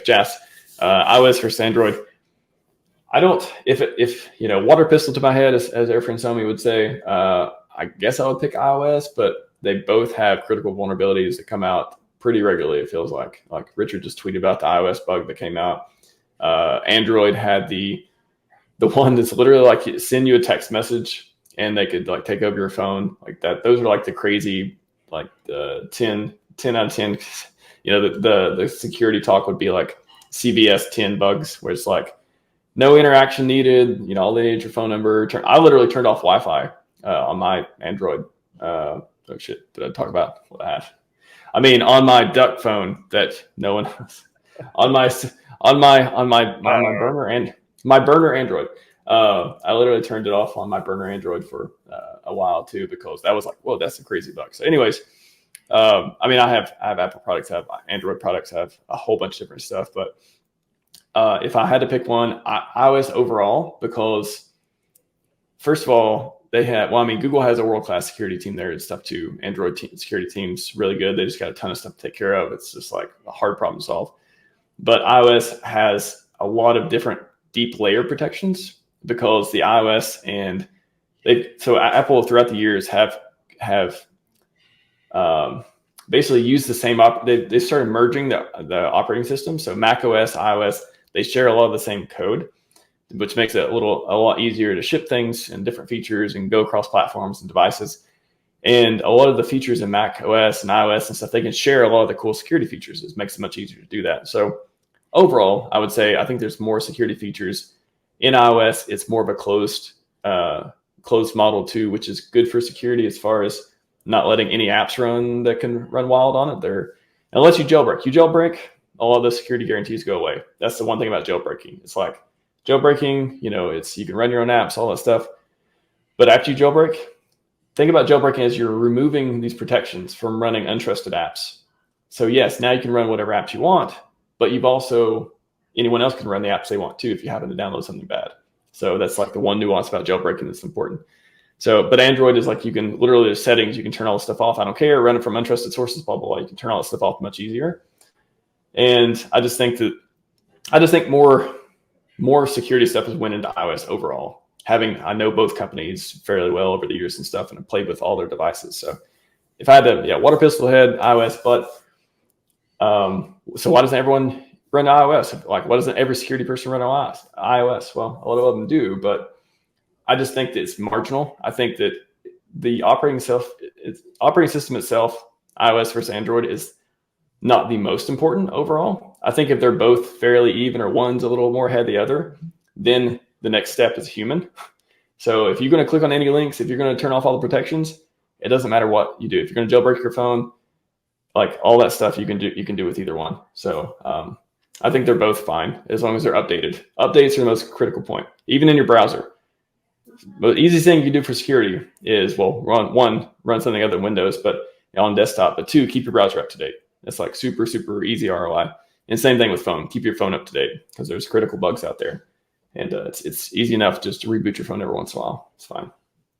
Jazz, iOS versus Android. I don't, if water pistol to my head, as our friend Somi would say, I guess I would pick iOS, but they both have critical vulnerabilities that come out pretty regularly. It feels like Richard just tweeted about the iOS bug that came out. Android had the one that's literally like send you a text message and they could like take over your phone like that. Those are like the crazy, like the 10 out of 10, the security talk would be like CVS 10 bugs where it's like, no interaction needed. All they need is your phone number. I literally turned off Wi-Fi on my Android. Oh shit! Did I talk about what I have? I mean, on my duck phone that no one has. on my burner and my burner Android. I literally turned it off on my burner Android for a while too because that was like, whoa, that's a crazy bug. So, anyways, I have Apple products, I have Android products, I have a whole bunch of different stuff, but. If I had to pick one, iOS overall, because first of all, Google has a world-class security team there and stuff too. Android security team's really good. They just got a ton of stuff to take care of. It's just like a hard problem to solve. But iOS has a lot of different deep layer protections because the iOS and Apple throughout the years have basically used the same they started merging the operating system. So Mac OS, iOS, they share a lot of the same code, which makes it a lot easier to ship things and different features and go across platforms and devices. And a lot of the features in Mac OS and iOS and stuff, they can share a lot of the cool security features. It makes it much easier to do that. So overall, I would say I think there's more security features in iOS. It's more of a closed model too, which is good for security as far as not letting any apps run that can run wild on it. Unless you jailbreak, a lot of the security guarantees go away. That's the one thing about jailbreaking. It's like jailbreaking, you can run your own apps, all that stuff. But after you jailbreak, think about jailbreaking as you're removing these protections from running untrusted apps. So yes, now you can run whatever apps you want, but anyone else can run the apps they want too if you happen to download something bad. So that's like the one nuance about jailbreaking that's important. So, but Android is like, you can literally, there's settings, you can turn all this stuff off. I don't care, run it from untrusted sources, blah, blah, blah. You can turn all this stuff off much easier. And I just think more security stuff has went into iOS overall. I know both companies fairly well over the years and stuff, and I've played with all their devices. So if I had to, water pistol head, iOS, but so why doesn't everyone run iOS? Like, why doesn't every security person run iOS? Well, a lot of them do, but I just think that it's marginal. I think that the operating system itself, iOS versus Android, is not the most important overall. I think if they're both fairly even or one's a little more ahead of the other, then the next step is human. So if you're going to click on any links, if you're going to turn off all the protections, it doesn't matter what you do. If you're going to jailbreak your phone, like all that stuff you can do with either one. So I think they're both fine as long as they're updated. Updates are the most critical point, even in your browser. The easiest thing you can do for security is, run something other than Windows, but on desktop, but 2, keep your browser up to date. It's like super, super easy ROI. And same thing with phone. Keep your phone up to date because there's critical bugs out there. And it's easy enough just to reboot your phone every once in a while. It's fine.